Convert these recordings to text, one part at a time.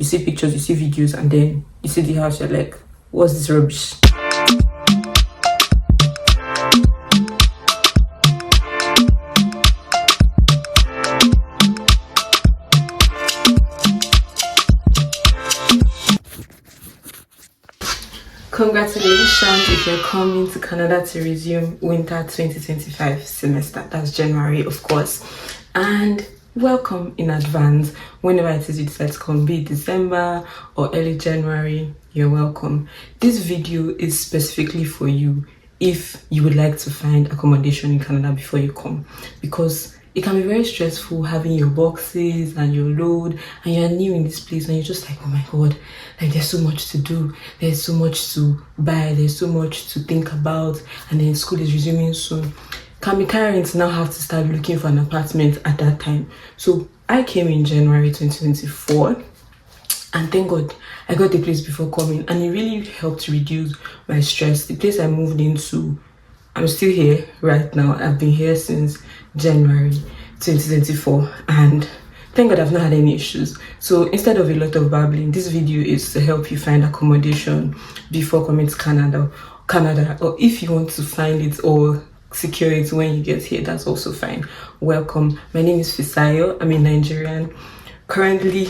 you see pictures, you see videos, and then you see the house, you're like, what's this rubbish? Congratulations if you're coming to Canada to resume winter 2025 semester. That's January, of course. And welcome in advance. Whenever it is you decide to come, be it December or early January, you're welcome. This video is specifically for you if you would like to find accommodation in Canada before you come, because it can be very stressful having your boxes and your load, and you're new in this place and you're just like, oh my god, like there's so much to do, there's so much to buy, there's so much to think about, and then school is resuming soon. Can be carrying to now have to start looking for an apartment at that time. So I came in January 2024, and thank God I got the place before coming, and it really helped reduce my stress. The place I moved into, I'm still here right now. I've been here since January 2024, and thank God I've not had any issues. So instead of a lot of babbling, this video is to help you find accommodation before coming to Canada, or if you want to find it or secure it when you get here, that's also fine. Welcome. My name is Fisayo. I'm a Nigerian, currently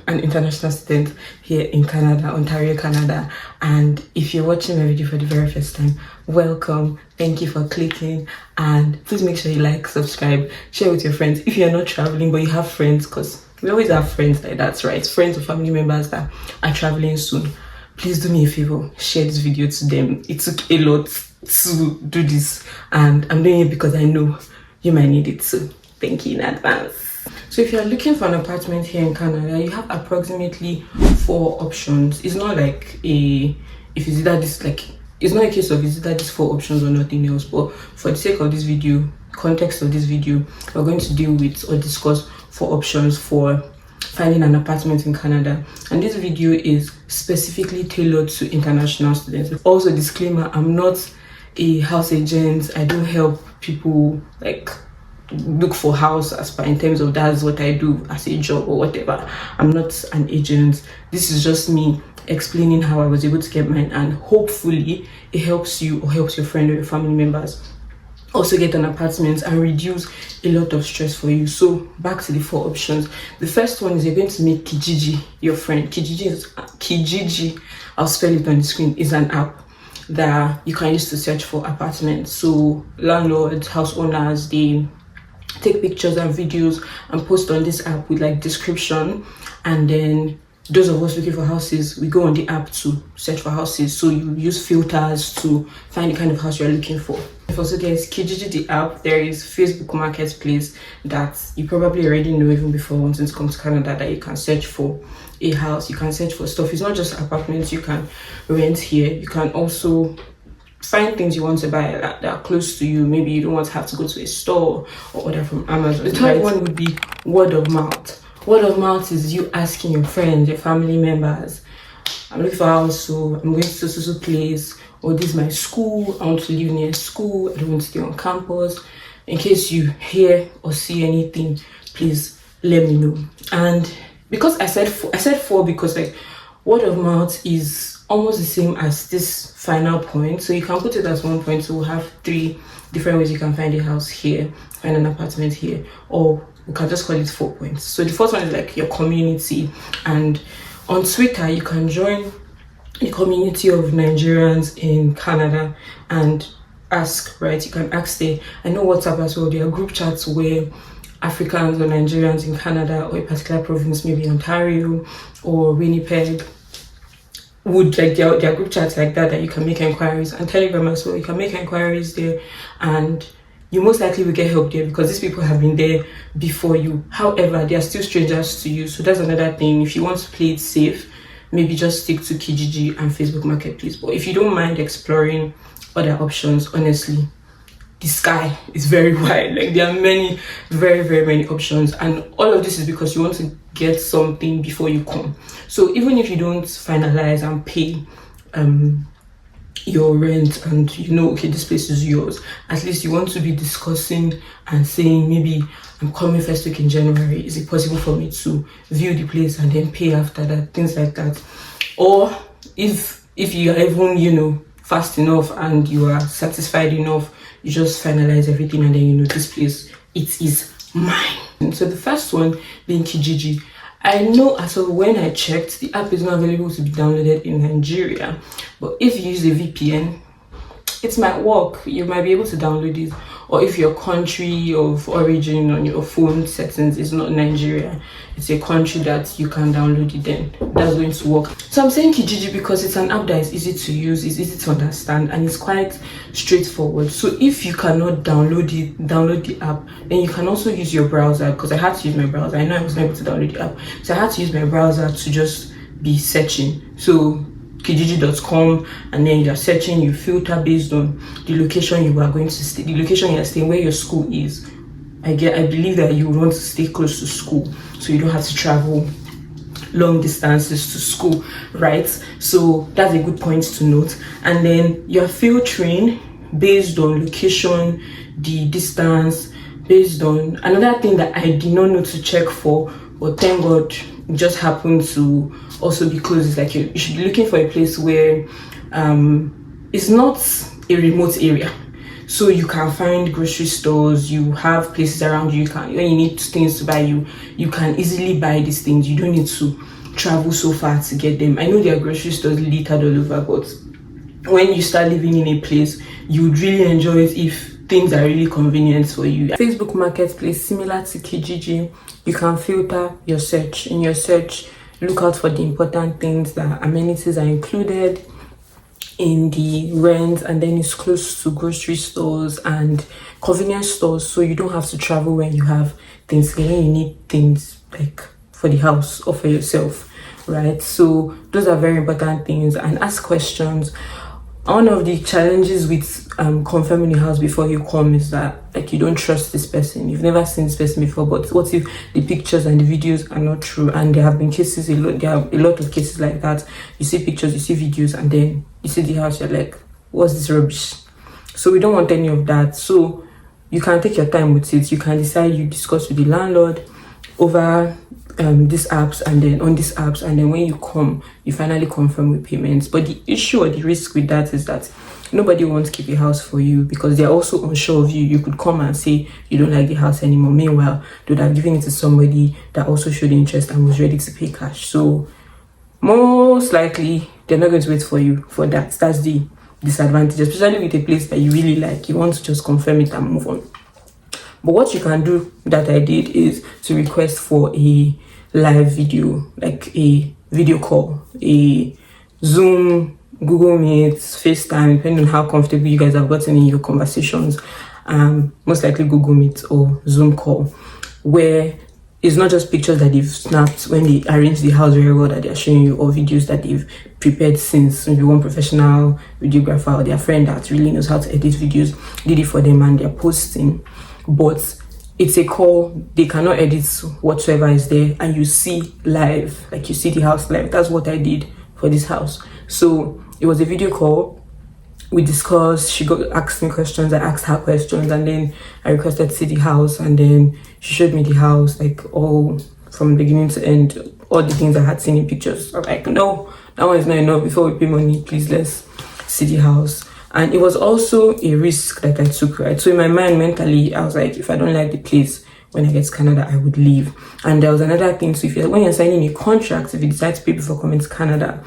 an international student here in Canada, Ontario, Canada. And if you're watching my video for the very first time, welcome. Thank you for clicking, and please make sure you like, subscribe, share with your friends if you're not traveling but you have friends, because we always have friends like that, right? Friends or family members that are traveling soon. Please do me a favor, share this video to them. It took a lot to do this, and I'm doing it because I know you might need it, so thank you in advance. So if you're looking for an apartment here in Canada, you have approximately 4 options. It's not like it's not a case of is that these 4 options or nothing else, but for the sake of this video, context of this video, we're going to deal with or discuss 4 options for finding an apartment in Canada. And this video is specifically tailored to international students. Also, disclaimer, I'm not a house agent. I don't help people like look for house as per in terms of that's what I do as a job or whatever. I'm not an agent. This is just me explaining how I was able to get mine, and hopefully it helps you or helps your friend or your family members also get an apartment and reduce a lot of stress for you. So back to the 4 options. The first one is you're going to make Kijiji your friend. Kijiji, I'll spell it on the screen, is an app that you can use to search for apartments. So landlords, house owners, they take pictures and videos and post on this app with like description, and then those of us looking for houses, we go on the app to search for houses. So you use filters to find the kind of house you're looking for. Also, there's Kijiji the app. There is Facebook Marketplace that you probably already know even before wanting to come to Canada, that you can search for a house, you can search for stuff. It's not just apartments you can rent here. You can also find things you want to buy that are close to you. Maybe you don't want to have to go to a store or order from Amazon. The third one would be word of mouth. Word of mouth is you asking your friends, your family members, I'm looking for a house, so I'm going to so place, or this is my school, I want to live near school, I don't want to stay on campus. In case you hear or see anything, please let me know. And because I said 4 because like word of mouth is almost the same as this final point, so you can put it as 1 point. So we'll have 3 different ways you can find a house here, find an apartment here, or we can just call it 4 points. So the first one is like your community, and on Twitter you can join a community of Nigerians in Canada and ask, right? You can ask there. I know WhatsApp as well, there are group chats where Africans or Nigerians in Canada or a particular province, maybe Ontario or Winnipeg, would like their group chats like that you can make inquiries, and Telegram as well, you can make inquiries there, and you most likely will get help there because these people have been there before you. However, they are still strangers to you, so that's another thing. If you want to play it safe, maybe just stick to Kijiji and Facebook Marketplace. But if you don't mind exploring other options, honestly, the sky is very wide. Like there are many, very, very many options, and all of this is because you want to get something before you come. So even if you don't finalize and pay your rent and you know, okay, this place is yours, at least you want to be discussing and saying, maybe I'm coming first week in January, is it possible for me to view the place and then pay after that, things like that. Or if you are even, you know, fast enough and you are satisfied enough, you just finalize everything and then you know, this place, it is mine. And so the first one being Kijiji. I know as of when I checked, the app is not available to be downloaded in Nigeria, but if you use a VPN, it might work. You might be able to download it. Or if your country of origin on your phone settings is not Nigeria, it's a country that you can download it, then that's going to work. So I'm saying Kijiji because it's an app that is easy to use, it's easy to understand, and it's quite straightforward. So if you cannot download the app, then you can also use your browser, because I had to use my browser. I know I wasn't able to download the app, so I had to use my browser to just be searching. So kijiji.com, and then you're searching, you filter based on the location you are going to stay, the location you're staying, where your school is. I believe that you want to stay close to school, so you don't have to travel long distances to school, right? So that's a good point to note. And then you're filtering based on location, the distance, based on another thing that I did not know to check for, but thank God it just happened to also be close. It's like you should be looking for a place where it's not a remote area, so you can find grocery stores, you have places around you, when you need things to buy, you can easily buy these things. You don't need to travel so far to get them. I know there are grocery stores littered all over, but when you start living in a place, you would really enjoy it if things are really convenient for you. Facebook Marketplace, similar to Kijiji, you can filter your search. In your search, look out for the important things, that amenities are included in the rent, and then it's close to grocery stores and convenience stores, so you don't have to travel when you have things, when you need things like for the house or for yourself, right? So those are very important things. And ask questions. One of the challenges with confirming the house before you come is that, like, you don't trust this person. You've never seen this person before, but what if the pictures and the videos are not true? And there have been cases, there are a lot of cases like that. You see pictures, you see videos, and then you see the house, you're like, what's this rubbish? So we don't want any of that. So you can take your time with it. You can decide, you discuss with the landlord over these apps, and then on these apps, and then when you come, you finally confirm with payments. But the issue or the risk with that is that nobody wants to keep a house for you, because they're also unsure of you. You could come and say you don't like the house anymore, meanwhile they would have given it to somebody that also showed interest and was ready to pay cash. So most likely they're not going to wait for you for that. That's the disadvantage, especially with a place that you really like. You want to just confirm it and move on. But what you can do, that I did, is to request for a live video, like a video call, a Zoom, Google Meet, FaceTime, depending on how comfortable you guys have gotten in your conversations. Most likely Google Meet or Zoom call, where it's not just pictures that they've snapped when they arrange the house very well that they're showing you, or videos that they've prepared since maybe one professional videographer or their friend that really knows how to edit videos did it for them and they're posting. But it's a call, they cannot edit whatsoever is there, and you see live, like you see the house live. That's what I did for this house. So it was a video call. We discussed, she asked me questions, I asked her questions, and then I requested to see the house, and then she showed me the house, like all from beginning to end, all the things I had seen in pictures. I'm like, no, that one is not enough. Before we pay money, please let's see the house. And it was also a risk that I took, right? So in my mind, mentally, I was like, if I don't like the place, when I get to Canada, I would leave. And there was another thing, so when you're signing a contract, if you decide to pay before coming to Canada,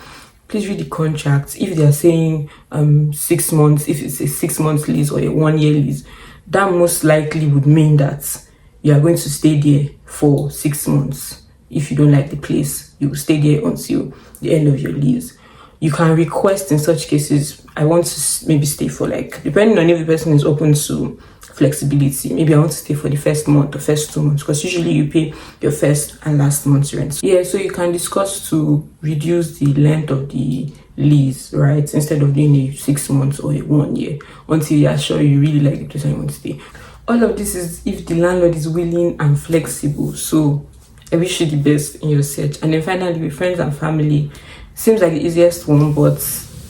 please read the contract. If they're saying 6 months, if it's a 6 month lease or a 1 year lease, that most likely would mean that you are going to stay there for 6 months. If you don't like the place, you will stay there until the end of your lease. You can request in such cases, I want to maybe stay for, like, depending on if the person is open to flexibility, maybe I want to stay for the first month or first 2 months, because usually you pay your first and last month's rent. Yeah, so you can discuss to reduce the length of the lease, right? Instead of doing a 6 months or a 1 year, until you are sure you really like the place and you want to stay. All of this is if the landlord is willing and flexible. So I wish you the best in your search. And then finally, with friends and family, seems like the easiest one, but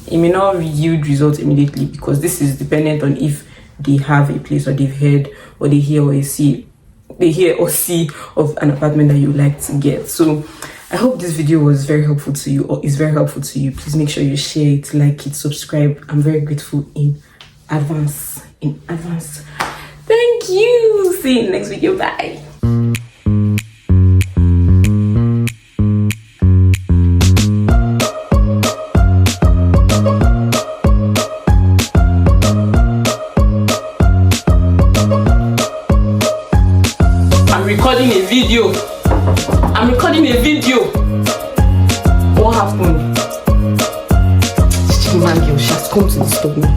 it may not yield results immediately, because this is dependent on if they have a place, or they've heard, or they hear or see of an apartment that you like to get. So I hope this video was very helpful to you, or is very helpful to you. Please make sure you share it, like it, subscribe. I'm very grateful in advance. Thank you. See you in the next video. Bye. I'm recording a video. What happened? This chicken man girl, she has come to disturb me.